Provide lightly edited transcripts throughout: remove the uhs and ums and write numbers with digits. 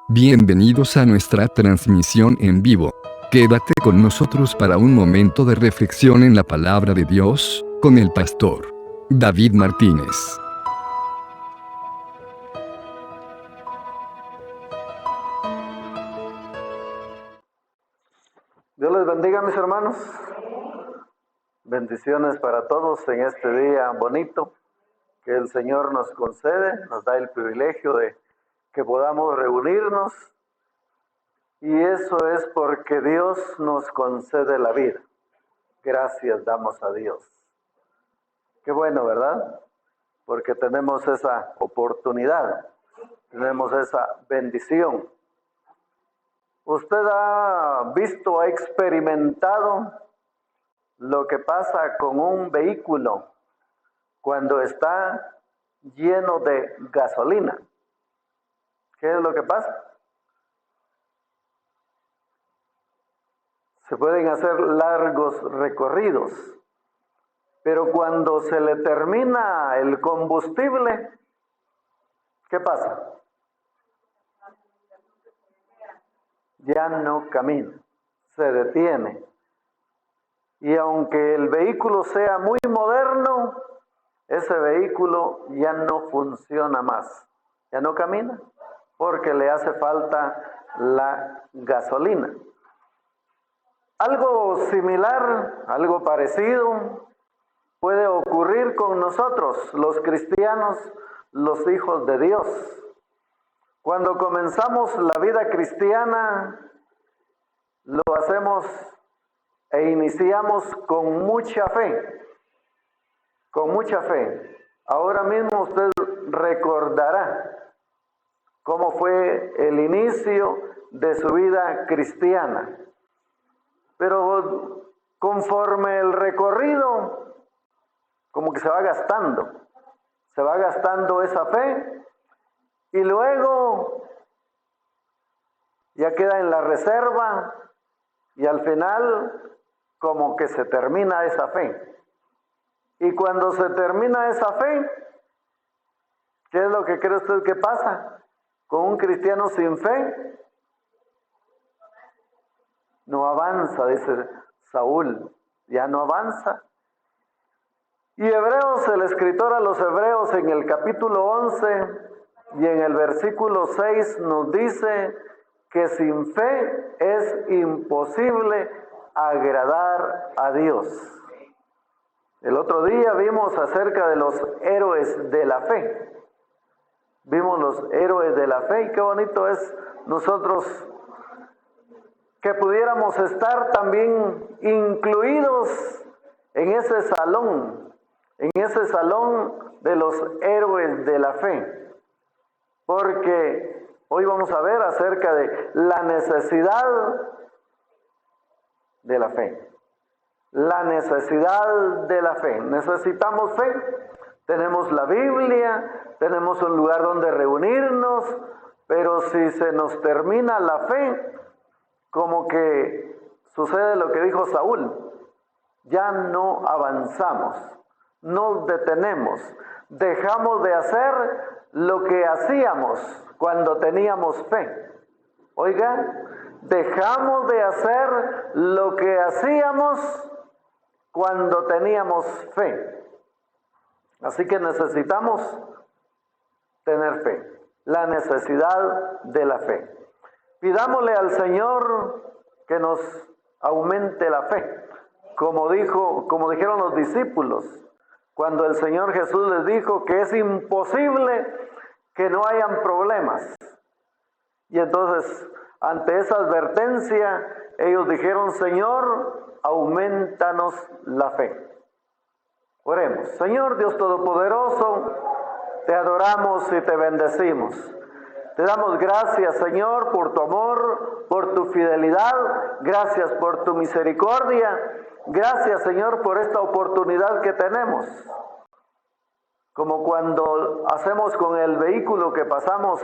Bienvenidos a nuestra transmisión en vivo. Quédate con nosotros para un momento de reflexión en la palabra de Dios, con el pastor David Martínez. Dios les bendiga, mis hermanos. Bendiciones para todos en este día bonito que el Señor nos concede, nos da el privilegio de que podamos reunirnos, y eso es porque Dios nos concede la vida. Gracias damos a Dios. Qué bueno, ¿verdad? Porque tenemos esa oportunidad, tenemos esa bendición. ¿Usted ha visto, ha experimentado lo que pasa con un vehículo cuando está lleno de gasolina? ¿Qué es lo que pasa? Se pueden hacer largos recorridos, pero cuando se le termina el combustible, ¿qué pasa? Ya no camina, se detiene. Y aunque el vehículo sea muy moderno, ese vehículo ya no funciona más, ya no camina, porque le hace falta la gasolina. Algo similar, algo parecido, puede ocurrir con nosotros, los cristianos, los hijos de Dios. Cuando comenzamos la vida cristiana, lo hacemos e iniciamos con mucha fe, con mucha fe. Ahora mismo usted recordará cómo fue el inicio de su vida cristiana. Pero conforme el recorrido, como que se va gastando esa fe, y luego ya queda en la reserva, y al final como que se termina esa fe. Y cuando se termina esa fe, ¿qué es lo que cree usted que pasa con un cristiano sin fe? No avanza, dice Saúl, ya no avanza. Y Hebreos, el escritor a los Hebreos en el capítulo 11 y en el versículo 6 nos dice que sin fe es imposible agradar a Dios. El otro día vimos acerca de los héroes de la fe. Vimos los héroes de la fe, y qué bonito es nosotros que pudiéramos estar también incluidos en ese salón de los héroes de la fe. Porque hoy vamos a ver acerca de la necesidad de la fe. La necesidad de la fe. Necesitamos fe. Tenemos la Biblia, tenemos un lugar donde reunirnos, pero si se nos termina la fe, como que sucede lo que dijo Saúl, ya no avanzamos, nos detenemos, dejamos de hacer lo que hacíamos cuando teníamos fe. Oiga, dejamos de hacer lo que hacíamos cuando teníamos fe. Así que necesitamos tener fe, la necesidad de la fe. Pidámosle al Señor que nos aumente la fe, como dijeron los discípulos, cuando el Señor Jesús les dijo que es imposible que no hayan problemas. Y entonces, ante esa advertencia, ellos dijeron: Señor, aumentanos la fe. Oremos. Señor Dios Todopoderoso, te adoramos y te bendecimos. Te damos gracias, Señor, por tu amor, por tu fidelidad. Gracias por tu misericordia. Gracias, Señor, por esta oportunidad que tenemos. Como cuando hacemos con el vehículo que pasamos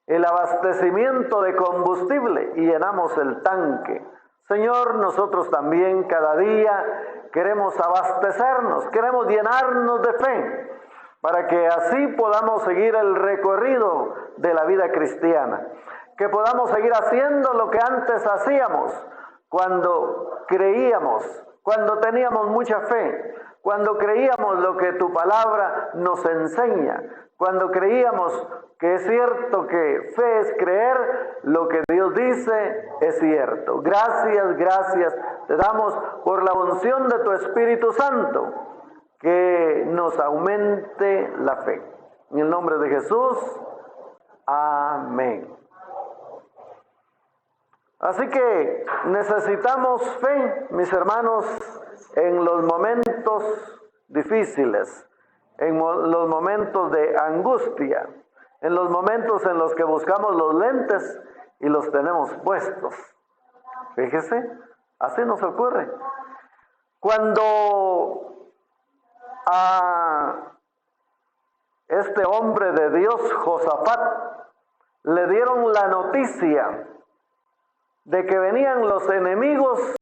el abastecimiento de combustible y llenamos el tanque. Señor, nosotros también cada día queremos abastecernos, queremos llenarnos de fe, para que así podamos seguir el recorrido de la vida cristiana, que podamos seguir haciendo lo que antes hacíamos, cuando creíamos, cuando teníamos mucha fe, cuando creíamos lo que tu palabra nos enseña, cuando creíamos que es cierto que fe es creer, lo que Dios dice es cierto. Gracias, gracias te damos por la unción de tu Espíritu Santo, que nos aumente la fe. En el nombre de Jesús, amén. Así que necesitamos fe, mis hermanos, en los momentos difíciles, en los momentos de angustia, en los momentos en los que buscamos los lentes y los tenemos puestos. Fíjese, así nos ocurre. Cuando a este hombre de Dios, Josafat, le dieron la noticia de que venían los enemigos,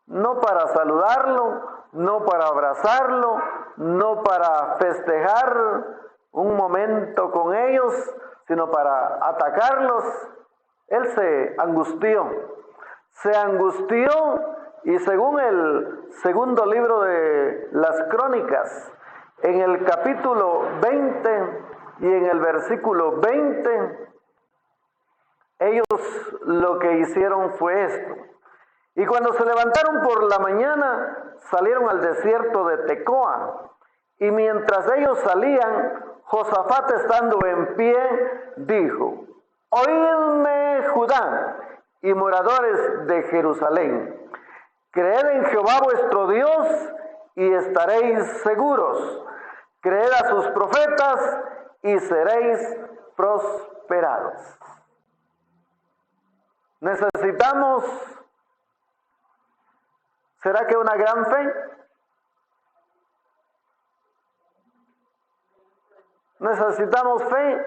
no para saludarlo, no para abrazarlo, no para festejar un momento con ellos, sino para atacarlos, él se angustió y según el segundo libro de las Crónicas, en el capítulo 20 y en el versículo 20, ellos lo que hicieron fue esto. Y cuando se levantaron por la mañana, salieron al desierto de Tecoa. Y mientras ellos salían, Josafat, estando en pie, dijo: Oídme, Judá y moradores de Jerusalén, creed en Jehová vuestro Dios y estaréis seguros. Creed a sus profetas y seréis prosperados. Necesitamos, ¿será que una gran fe? Necesitamos fe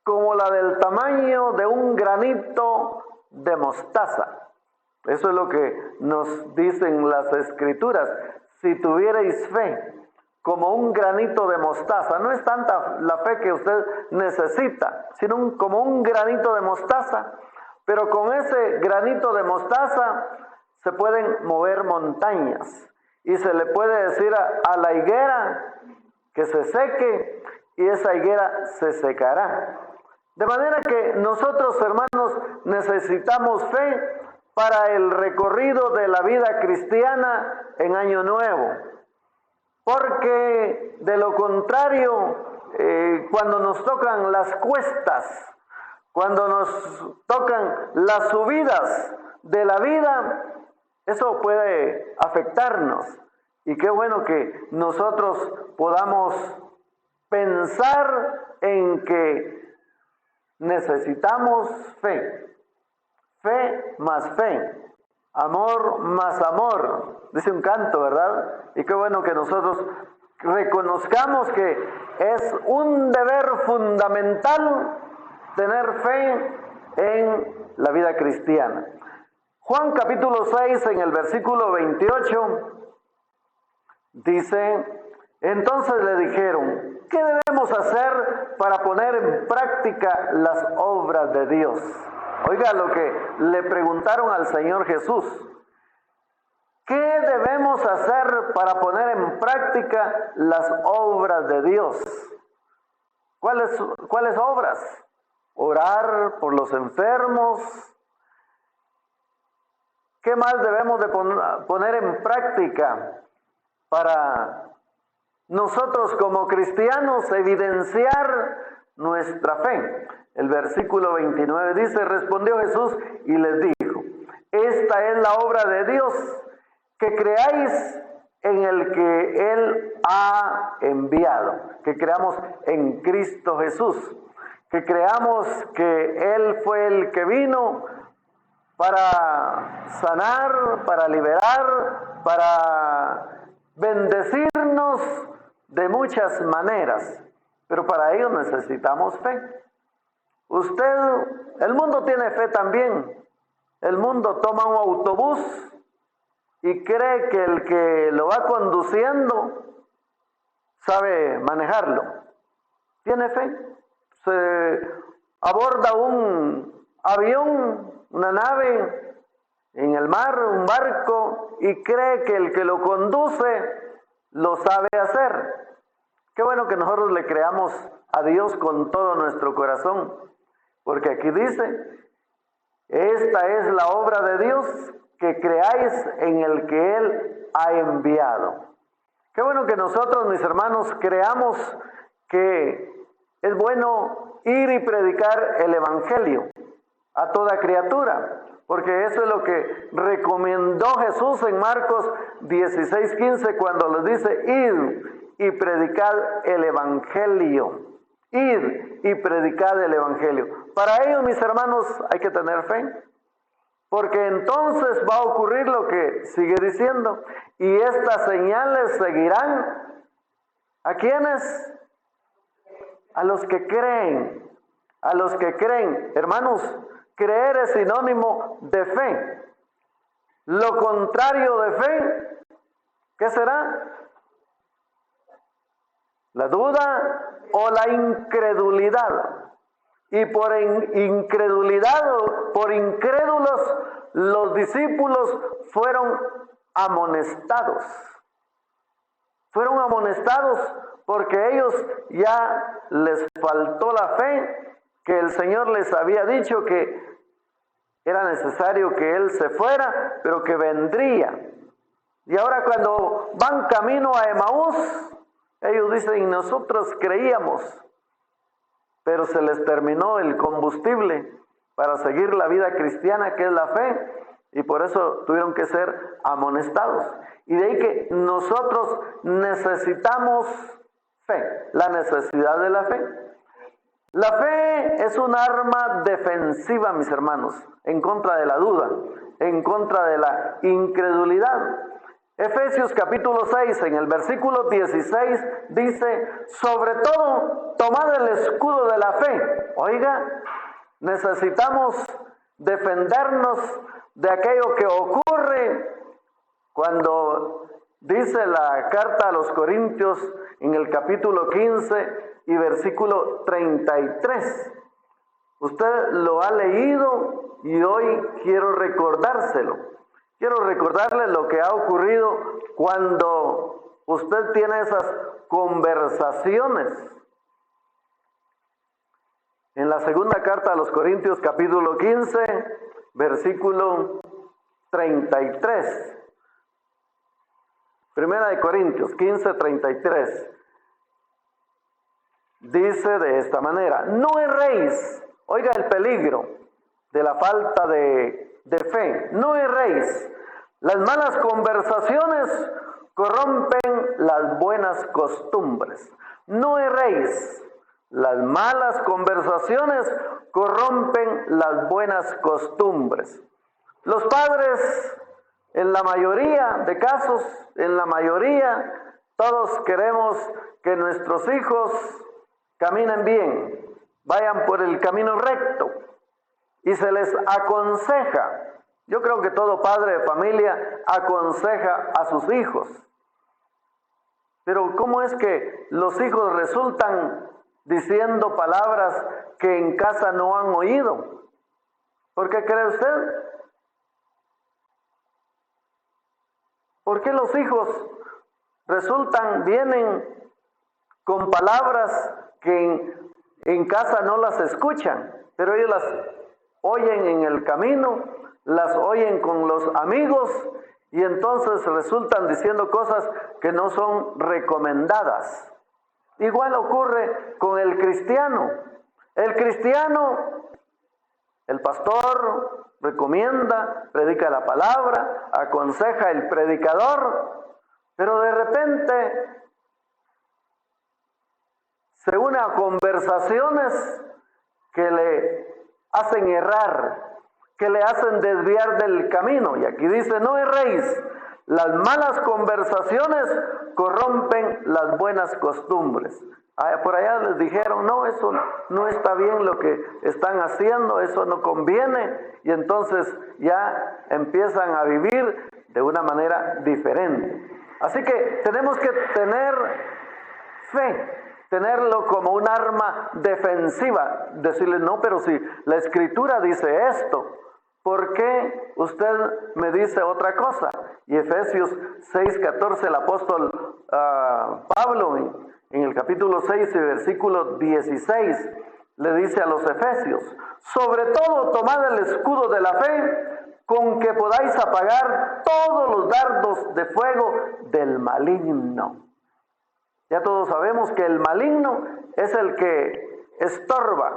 como la del tamaño de un granito de mostaza. Eso es lo que nos dicen las Escrituras. Si tuvierais fe como un granito de mostaza, no es tanta la fe que usted necesita, sino como un granito de mostaza. Pero con ese granito de mostaza se pueden mover montañas y se le puede decir a la higuera que se seque y esa higuera se secará. De manera que nosotros, hermanos, necesitamos fe para el recorrido de la vida cristiana en Año Nuevo. Porque de lo contrario, cuando nos tocan las cuestas, cuando nos tocan las subidas de la vida, eso puede afectarnos. Y qué bueno que nosotros podamos pensar en que necesitamos fe. Fe más fe. Amor más amor. Dice un canto, ¿verdad? Y qué bueno que nosotros reconozcamos que es un deber fundamental tener fe en la vida cristiana. Juan capítulo 6, en el versículo 28, dice: entonces le dijeron, ¿qué debemos hacer para poner en práctica las obras de Dios? Oiga lo que le preguntaron al Señor Jesús. ¿Qué debemos hacer para poner en práctica las obras de Dios? ¿Cuáles obras? Orar por los enfermos. ¿Qué más debemos de poner en práctica para nosotros como cristianos evidenciar nuestra fe? El versículo 29 dice: respondió Jesús y les dijo: esta es la obra de Dios, que creáis en el que Él ha enviado, que creamos en Cristo Jesús, que creamos que Él fue el que vino para sanar, para liberar, para bendecirnos de muchas maneras, pero para ello necesitamos fe. El mundo tiene fe también. El mundo toma un autobús y cree que el que lo va conduciendo sabe manejarlo. Tiene fe. Se aborda un avión, una nave en el mar, un barco, y cree que el que lo conduce lo sabe hacer. Qué bueno que nosotros le creamos a Dios con todo nuestro corazón, porque aquí dice, esta es la obra de Dios, que creáis en el que Él ha enviado. Qué bueno que nosotros, mis hermanos, creamos que es bueno ir y predicar el Evangelio a toda criatura, porque eso es lo que recomendó Jesús en Marcos 16:15 cuando les dice, id y predicad el Evangelio. Id y predicad el Evangelio. Para ello, mis hermanos, hay que tener fe, porque entonces va a ocurrir lo que sigue diciendo, y estas señales seguirán ¿a quiénes? A los que creen, a los que creen. Hermanos, creer es sinónimo de fe. Lo contrario de fe, ¿qué será? La duda o la incredulidad. Y por incredulidad o por incrédulos, los discípulos fueron amonestados. Fueron amonestados porque ellos ya les faltó la fe, que el Señor les había dicho que era necesario que Él se fuera, pero que vendría. Y ahora cuando van camino a Emaús, ellos dicen, nosotros creíamos, pero se les terminó el combustible para seguir la vida cristiana, que es la fe, y por eso tuvieron que ser amonestados. Y de ahí que nosotros necesitamos fe, la necesidad de la fe. La fe es un arma defensiva, mis hermanos, en contra de la duda, en contra de la incredulidad. Efesios capítulo 6, en el versículo 16, dice, sobre todo, tomad el escudo de la fe. Oiga, necesitamos defendernos de aquello que ocurre cuando dice la carta a los Corintios en el capítulo 15 y versículo 33. Usted lo ha leído y hoy quiero recordárselo. Quiero recordarle lo que ha ocurrido cuando usted tiene esas conversaciones. En la segunda carta a los Corintios, capítulo 15, versículo 33. Primera de Corintios 15, 33. Dice de esta manera, no erréis. Oiga el peligro de la falta de fe. No erréis. Las malas conversaciones corrompen las buenas costumbres. No erréis. Las malas conversaciones corrompen las buenas costumbres. Los padres, en la mayoría de casos, en la mayoría, todos queremos que nuestros hijos caminen bien, vayan por el camino recto. Y se les aconseja, yo creo que todo padre de familia aconseja a sus hijos. Pero ¿cómo es que los hijos resultan diciendo palabras que en casa no han oído? ¿Por qué cree usted? ¿Por qué los hijos vienen con palabras que en casa no las escuchan, pero ellos las oyen en el camino, las oyen con los amigos y entonces resultan diciendo cosas que no son recomendadas? Igual ocurre con el cristiano. El cristiano, el pastor recomienda, predica la palabra, aconseja el predicador, pero de repente se une a conversaciones que le hacen errar, que le hacen desviar del camino. Y aquí dice, no erréis. Las malas conversaciones corrompen las buenas costumbres. Por allá les dijeron, no, eso no está bien lo que están haciendo, eso no conviene. Y entonces ya empiezan a vivir de una manera diferente. Así que tenemos que tener fe. Tenerlo como un arma defensiva. Decirle, no, pero si la Escritura dice esto, ¿por qué usted me dice otra cosa? Y Efesios 6:14, el apóstol Pablo, en el capítulo 6 y versículo 16, le dice a los efesios, sobre todo tomad el escudo de la fe, con que podáis apagar todos los dardos de fuego del maligno. Ya todos sabemos que el maligno es el que estorba,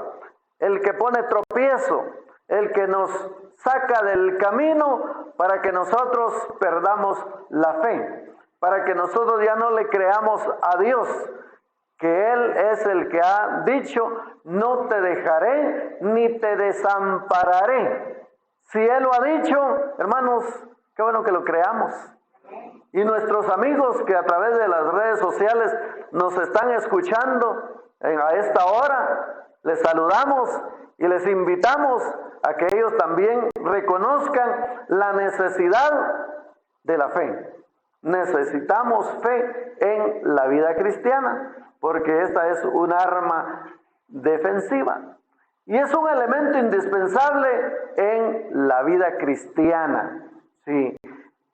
el que pone tropiezo, el que nos saca del camino para que nosotros perdamos la fe, para que nosotros ya no le creamos a Dios, que Él es el que ha dicho, no te dejaré ni te desampararé. Si Él lo ha dicho, hermanos, qué bueno que lo creamos. Y nuestros amigos que a través de las redes sociales nos están escuchando a esta hora, les saludamos y les invitamos a que ellos también reconozcan la necesidad de la fe. Necesitamos fe en la vida cristiana, porque esta es un arma defensiva. Y es un elemento indispensable en la vida cristiana. Sí.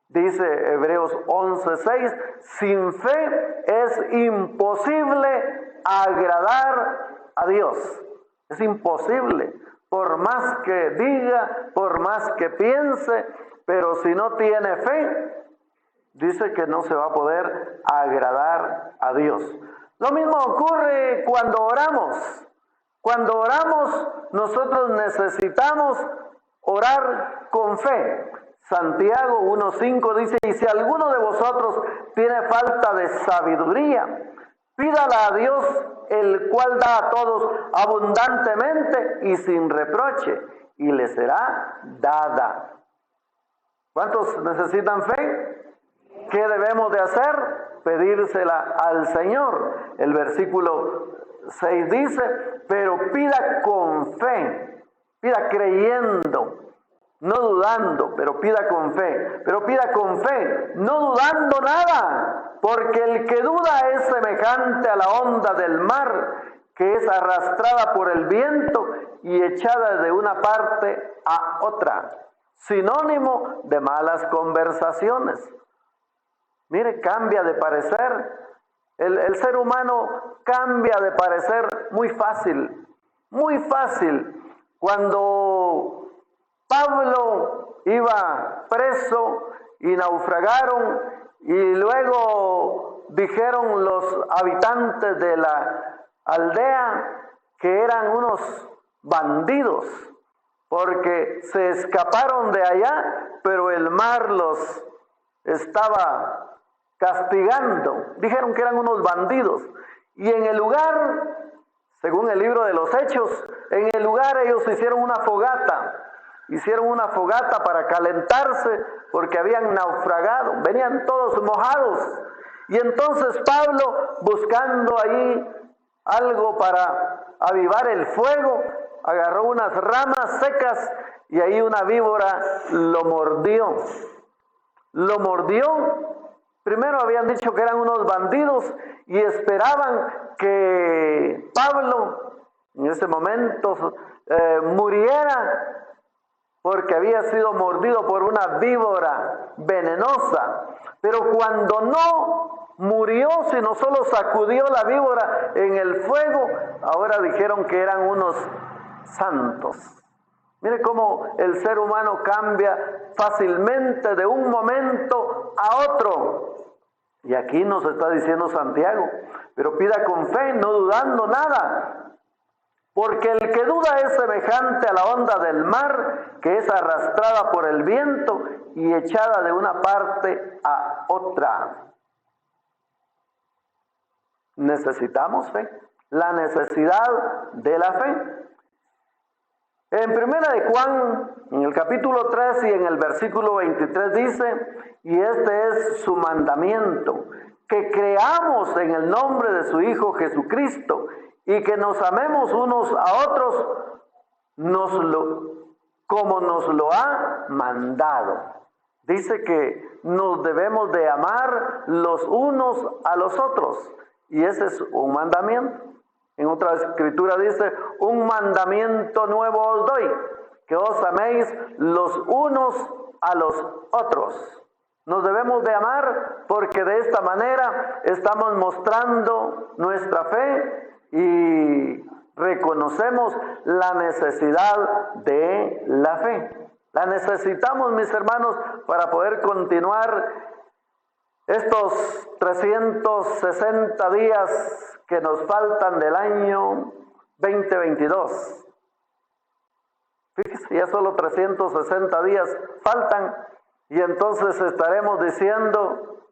Dice Hebreos 11:6, sin fe es imposible agradar a Dios. Es imposible, por más que diga, por más que piense, pero si no tiene fe, dice que no se va a poder agradar a Dios. Lo mismo ocurre cuando oramos. Cuando oramos, nosotros necesitamos orar con fe. Santiago 1:5 dice, y si alguno de vosotros tiene falta de sabiduría, pídala a Dios, el cual da a todos abundantemente y sin reproche, y le será dada. ¿Cuántos necesitan fe? ¿Qué debemos de hacer? Pedírsela al Señor. El versículo 6 dice, pero pida con fe, pida creyendo, no dudando, pero pida con fe. Pero pida con fe, no dudando nada, porque el que duda es semejante a la onda del mar, que es arrastrada por el viento y echada de una parte a otra. Sinónimo de malas conversaciones. Mire, cambia de parecer. El ser humano cambia de parecer muy fácil, muy fácil. Cuando Pablo iba preso y naufragaron, y luego dijeron los habitantes de la aldea que eran unos bandidos, porque se escaparon de allá, pero el mar los estaba castigando. Dijeron que eran unos bandidos. Y en el lugar, según el libro de los Hechos, en el lugar ellos hicieron una fogata. Hicieron una fogata para calentarse porque habían naufragado. Venían todos mojados. Y entonces Pablo, buscando ahí algo para avivar el fuego, agarró unas ramas secas y ahí una víbora lo mordió. Lo mordió. Primero habían dicho que eran unos bandidos y esperaban que Pablo en ese momento muriera porque había sido mordido por una víbora venenosa. Pero cuando no murió, sino solo sacudió la víbora en el fuego, ahora dijeron que eran unos santos. Mire cómo el ser humano cambia fácilmente de un momento a otro. Y aquí nos está diciendo Santiago, pero pida con fe, no dudando nada. Porque el que duda es semejante a la onda del mar, que es arrastrada por el viento y echada de una parte a otra. Necesitamos fe, la necesidad de la fe. En primera de Juan, en el capítulo 3 y en el versículo 23 dice, y este es su mandamiento, que creamos en el nombre de su Hijo Jesucristo y que nos amemos unos a otros como nos lo ha mandado. Dice que nos debemos de amar los unos a los otros. Y ese es un mandamiento. En otra escritura dice, un mandamiento nuevo os doy, que os améis los unos a los otros. Nos debemos de amar porque de esta manera estamos mostrando nuestra fe y reconocemos la necesidad de la fe. La necesitamos, mis hermanos, para poder continuar estos 360 días que nos faltan del año 2022. Fíjese, ya solo 360 días faltan y entonces estaremos diciendo,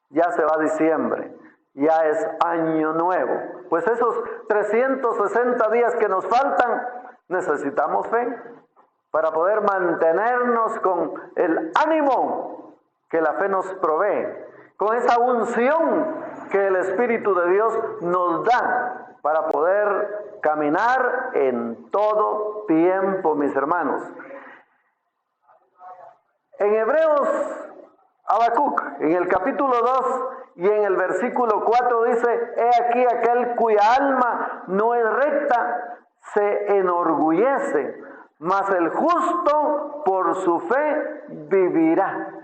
ya se va diciembre, ya es año nuevo. Pues esos 360 días que nos faltan, necesitamos fe para poder mantenernos con el ánimo que la fe nos provee, con esa unción que el Espíritu de Dios nos da para poder caminar en todo tiempo, mis hermanos. En Hebreos, Habacuc, en el capítulo 2 y en el versículo 4 dice, he aquí aquel cuya alma no es recta, se enorgullece, mas el justo por su fe vivirá.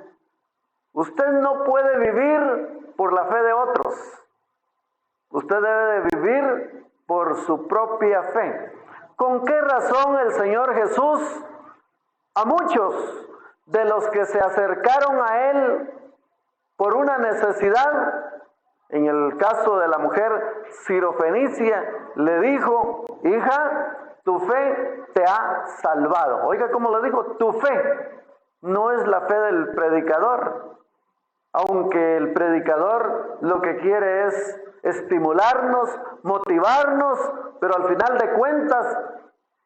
Usted no puede vivir por la fe de otros. Usted debe de vivir por su propia fe. ¿Con qué razón el Señor Jesús a muchos de los que se acercaron a Él por una necesidad, en el caso de la mujer sirofenicia, le dijo, hija, tu fe te ha salvado? Oiga cómo le dijo, tu fe, no es la fe del predicador. Aunque el predicador lo que quiere es estimularnos, motivarnos, pero al final de cuentas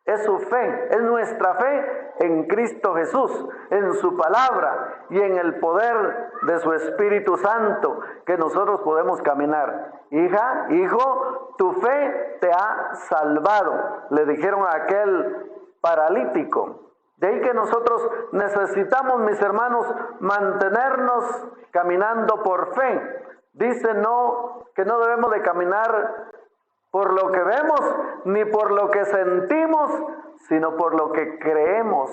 es su fe, es nuestra fe en Cristo Jesús, en su palabra y en el poder de su Espíritu Santo que nosotros podemos caminar. Hija, hijo, tu fe te ha salvado, le dijeron a aquel paralítico. De ahí que nosotros necesitamos, mis hermanos, mantenernos caminando por fe. Dice que no debemos de caminar por lo que vemos, ni por lo que sentimos, sino por lo que creemos.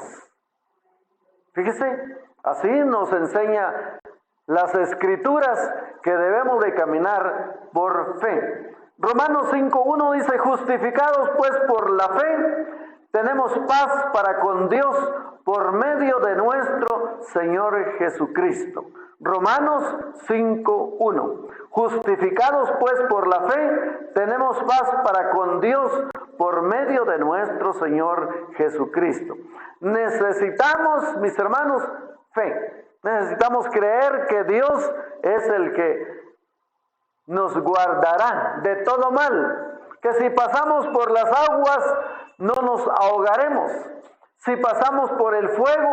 Fíjese, así nos enseña las Escrituras que debemos de caminar por fe. Romanos 5:1 dice, justificados pues por la fe, tenemos paz para con Dios por medio de nuestro Señor Jesucristo. Romanos 5:1. Justificados pues por la fe, tenemos paz para con Dios por medio de nuestro Señor Jesucristo. Necesitamos, mis hermanos, fe. Necesitamos creer que Dios es el que nos guardará de todo mal. Que si pasamos por las aguas, no nos ahogaremos. Si pasamos por el fuego,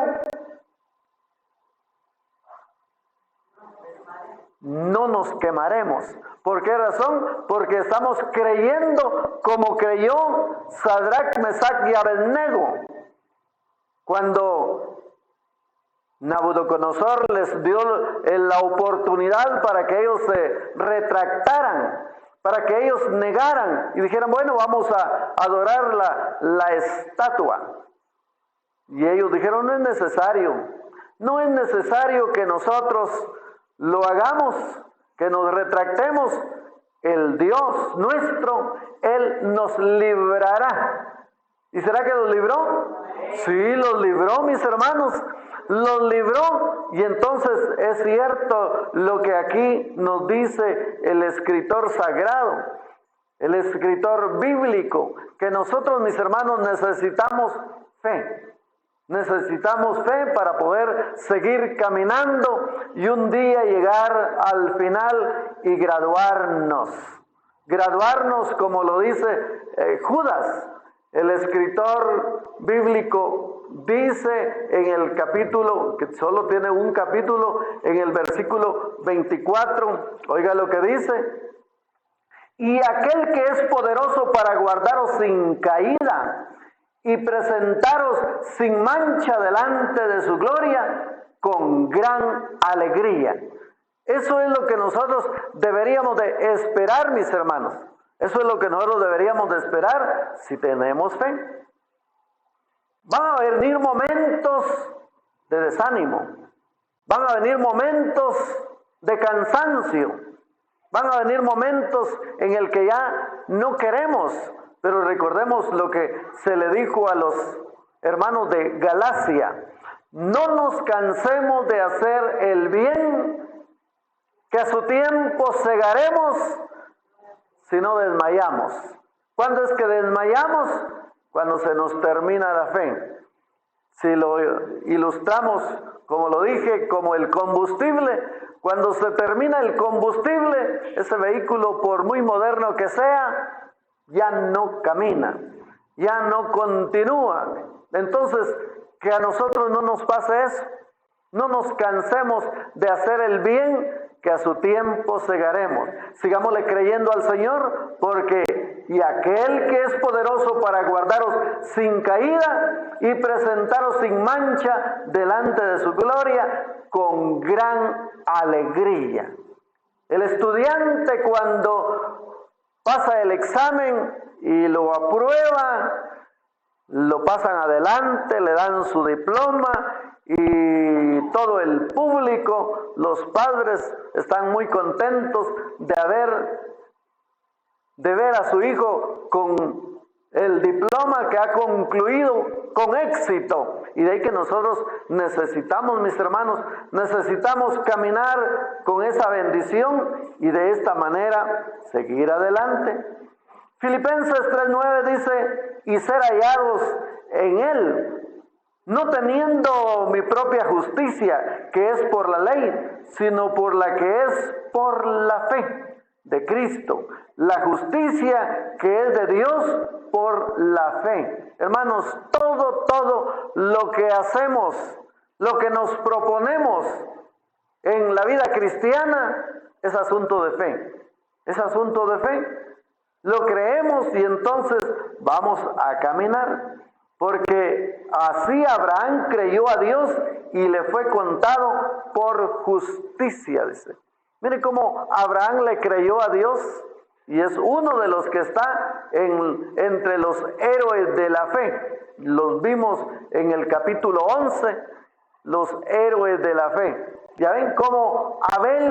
no nos quemaremos. ¿Por qué razón? Porque estamos creyendo como creyó Sadrach, Mesach y Abednego. Cuando Nabucodonosor les dio la oportunidad para que ellos se retractaran, para que ellos negaran y dijeran, bueno, vamos a adorar la estatua. Y ellos dijeron, no es necesario que nosotros lo hagamos, que nos retractemos. El Dios nuestro, Él nos librará. ¿Y será que los libró? Sí, los libró, mis hermanos. Los libró, y entonces es cierto lo que aquí nos dice el escritor sagrado, el escritor bíblico, que nosotros, mis hermanos, necesitamos fe. Necesitamos fe para poder seguir caminando y un día llegar al final y graduarnos. Graduarnos como lo dice Judas. El escritor bíblico dice en el capítulo, que solo tiene un capítulo, en el versículo 24, oiga lo que dice. Y aquel que es poderoso para guardaros sin caída y presentaros sin mancha delante de su gloria con gran alegría. Eso es lo que nosotros deberíamos de esperar, mis hermanos. Eso es lo que nosotros deberíamos de esperar si tenemos fe. Van a venir momentos de desánimo. Van a venir momentos de cansancio. Van a venir momentos en el que ya no queremos. Pero recordemos lo que se le dijo a los hermanos de Galacia. No nos cansemos de hacer el bien, que a su tiempo segaremos si no desmayamos. ¿Cuándo es que desmayamos? Cuando se nos termina la fe. Si lo ilustramos, como lo dije, como el combustible, cuando se termina el combustible, ese vehículo, por muy moderno que sea, ya no camina, ya no continúa. Entonces, que a nosotros no nos pase eso. No nos cansemos de hacer el bien, que a su tiempo segaremos. Sigámosle creyendo al Señor, porque y aquel que es poderoso para guardaros sin caída y presentaros sin mancha delante de su gloria con gran alegría. El estudiante, cuando pasa el examen y lo aprueba, lo pasan adelante, le dan su diploma y todo el público, los padres están muy contentos de ver a su hijo con el diploma que ha concluido con éxito. Y de ahí que nosotros necesitamos, mis hermanos, necesitamos caminar con esa bendición y de esta manera seguir adelante. Filipenses 3:9 dice, y ser hallados en Él, no teniendo mi propia justicia, que es por la ley, sino por la que es por la fe de Cristo. La justicia que es de Dios por la fe. Hermanos, todo lo que hacemos, lo que nos proponemos en la vida cristiana, es asunto de fe. Es asunto de fe. Lo creemos y entonces vamos a caminar. Porque así Abraham creyó a Dios y le fue contado por justicia, dice. Mire cómo Abraham le creyó a Dios y es uno de los que está entre los héroes de la fe. Los vimos en el capítulo 11, los héroes de la fe. Ya ven cómo Abel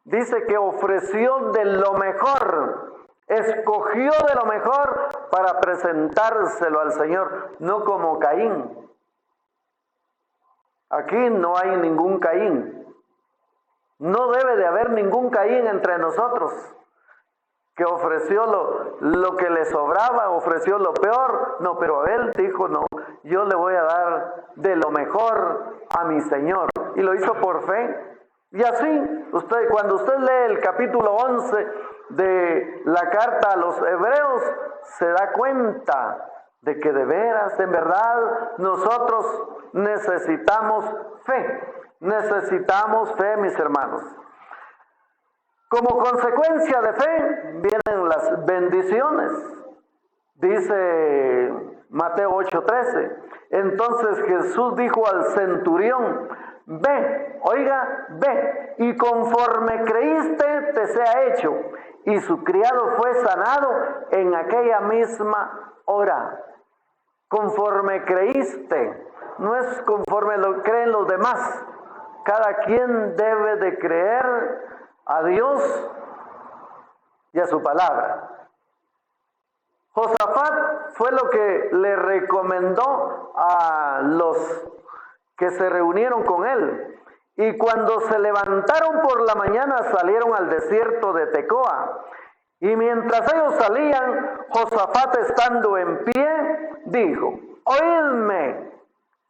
dice que ofreció de lo mejor. Escogió de lo mejor para presentárselo al Señor, no como Caín. Aquí no hay ningún Caín. No debe de haber ningún Caín entre nosotros que ofreció lo que le sobraba, ofreció lo peor. No, pero Abel dijo, no, yo le voy a dar de lo mejor a mi Señor. Y lo hizo por fe. Y así, cuando usted lee el capítulo 11 de la carta a los hebreos, se da cuenta de que de veras, en verdad, nosotros necesitamos fe. Necesitamos fe, mis hermanos. Como consecuencia de fe, vienen las bendiciones. Dice Mateo 8:13. Entonces Jesús dijo al centurión, ve, ve, y conforme creíste te sea hecho. Y su criado fue sanado en aquella misma hora. Conforme creíste, no es conforme lo creen los demás. Cada quien debe de creer a Dios y a su palabra. Josafat fue lo que le recomendó a los que se reunieron con él. Y cuando se levantaron por la mañana salieron al desierto de Tecoa. Y mientras ellos salían, Josafat, estando en pie, dijo, oídme.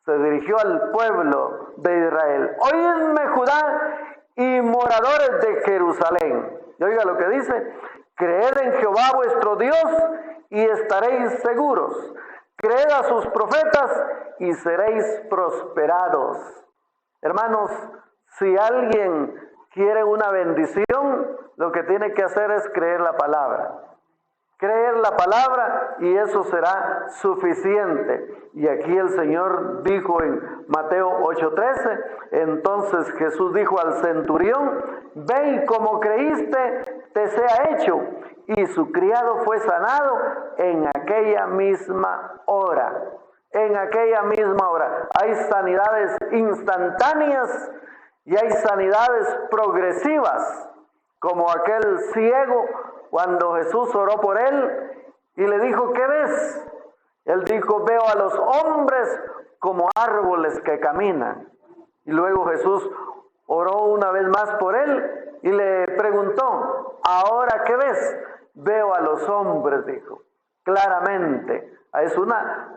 Se dirigió al pueblo de Israel. Oídme, Judá y moradores de Jerusalén. Y oiga lo que dice, creed en Jehová vuestro Dios y estaréis seguros. Creed a sus profetas y seréis prosperados. Hermanos, si alguien quiere una bendición, lo que tiene que hacer es creer la palabra. creer la palabra y eso será suficiente. Y aquí el Señor dijo en Mateo 8:13, entonces Jesús dijo al centurión, ve y como creíste, te sea hecho. Y su criado fue sanado en aquella misma hora. En aquella misma hora. Hay sanidades instantáneas y hay sanidades progresivas, como aquel ciego cuando Jesús oró por él y le dijo, ¿qué ves? Él dijo, veo a los hombres como árboles que caminan. Y luego Jesús oró una vez más por él y le preguntó, ¿ahora qué ves? Veo a los hombres, dijo, claramente. Es una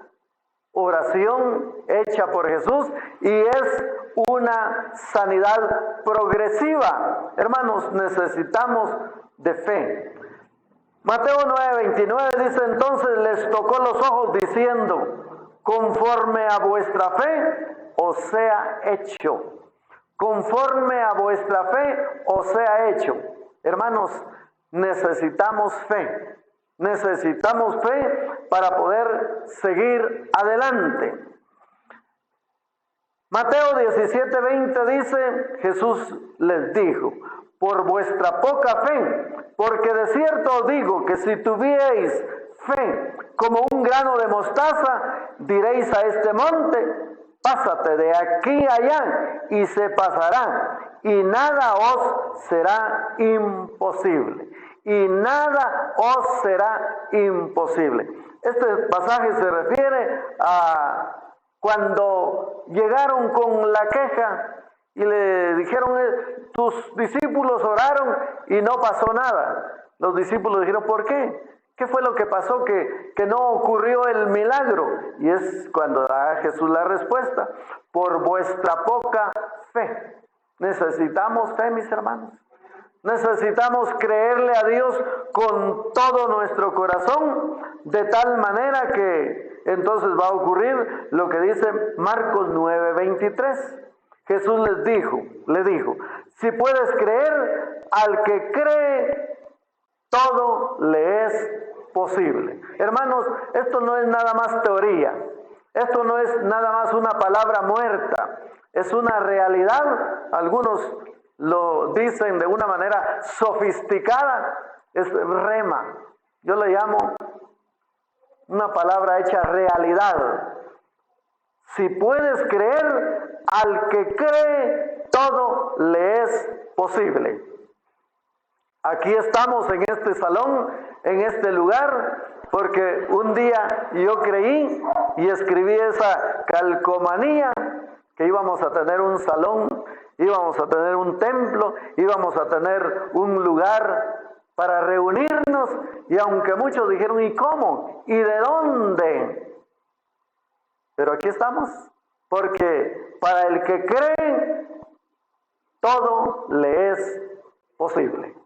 oración hecha por Jesús y es una sanidad progresiva. Hermanos, necesitamos de fe. Mateo 9:29 dice, entonces les tocó los ojos diciendo, conforme a vuestra fe os sea hecho. Conforme a vuestra fe os sea hecho. Hermanos, necesitamos fe. Necesitamos fe para poder seguir adelante. Mateo 17:20 dice, Jesús les dijo, por vuestra poca fe, porque de cierto os digo que si tuvierais fe como un grano de mostaza, diréis a este monte, pásate de aquí a allá, y se pasará, y nada os será imposible. Y nada os será imposible. Este pasaje se refiere a cuando llegaron con la queja y le dijeron, tus discípulos oraron y no pasó nada. Los discípulos dijeron, ¿por qué? ¿Qué fue lo que pasó que no ocurrió el milagro? Y es cuando da Jesús la respuesta, por vuestra poca fe. Necesitamos fe, mis hermanos. Necesitamos creerle a Dios con todo nuestro corazón, de tal manera que entonces va a ocurrir lo que dice Marcos 9:23. Jesús le dijo, si puedes creer, al que cree, todo le es posible. Hermanos, esto no es nada más teoría, esto no es nada más una palabra muerta, es una realidad. Algunos lo dicen de una manera sofisticada, es rema. Yo le llamo una palabra hecha realidad. Si puedes creer, al que cree, todo le es posible. Aquí estamos en este salón, en este lugar, porque un día yo creí y escribí esa calcomanía que íbamos a tener un salón, íbamos a tener un templo, íbamos a tener un lugar para reunirnos, y aunque muchos dijeron, ¿y cómo? ¿Y de dónde? Pero aquí estamos, porque para el que cree, todo le es posible.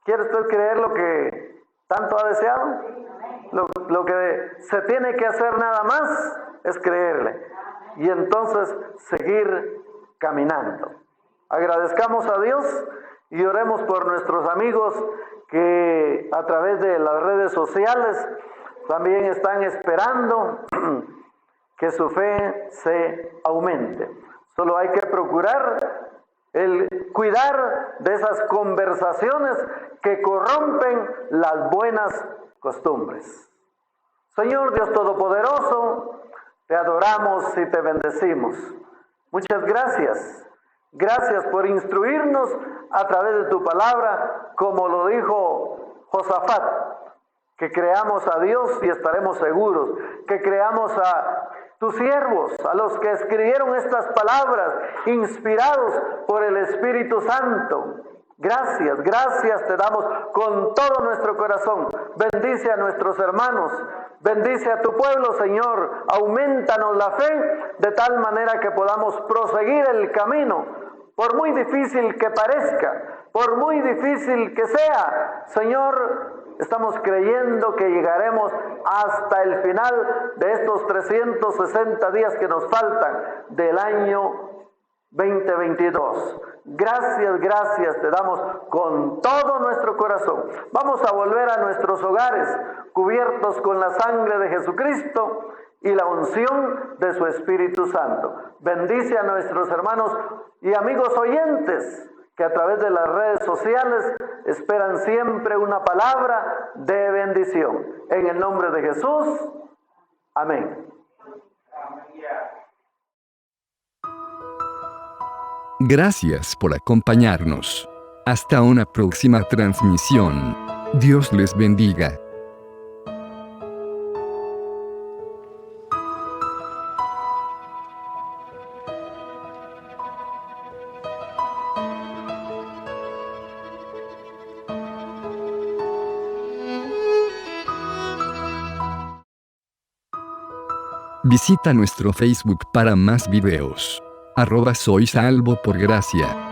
¿Quiere usted creer lo que tanto ha deseado? Lo que se tiene que hacer nada más es creerle. Y entonces seguir caminando. Agradezcamos a Dios y oremos por nuestros amigos que a través de las redes sociales también están esperando que su fe se aumente. Solo hay que procurar el cuidar de esas conversaciones que corrompen las buenas costumbres. Señor Dios Todopoderoso, te adoramos y te bendecimos. Muchas gracias. Gracias por instruirnos a través de tu palabra, como lo dijo Josafat, que creamos a Dios y estaremos seguros, que creamos a tus siervos, a los que escribieron estas palabras, inspirados por el Espíritu Santo. Gracias, gracias te damos con todo nuestro corazón. Bendice a nuestros hermanos, bendice a tu pueblo, Señor. Auméntanos la fe de tal manera que podamos proseguir el camino, por muy difícil que parezca, por muy difícil que sea. Señor, estamos creyendo que llegaremos hasta el final de estos 360 días que nos faltan del año 2022. Gracias te damos con todo nuestro corazón. Vamos a volver a nuestros hogares cubiertos con la sangre de Jesucristo y la unción de su Espíritu Santo. Bendice a nuestros hermanos y amigos oyentes que a través de las redes sociales esperan siempre una palabra de bendición. En el nombre de Jesús, amén. Gracias por acompañarnos. Hasta una próxima transmisión. Dios les bendiga. Visita nuestro Facebook para más videos. @soysalvo por gracia.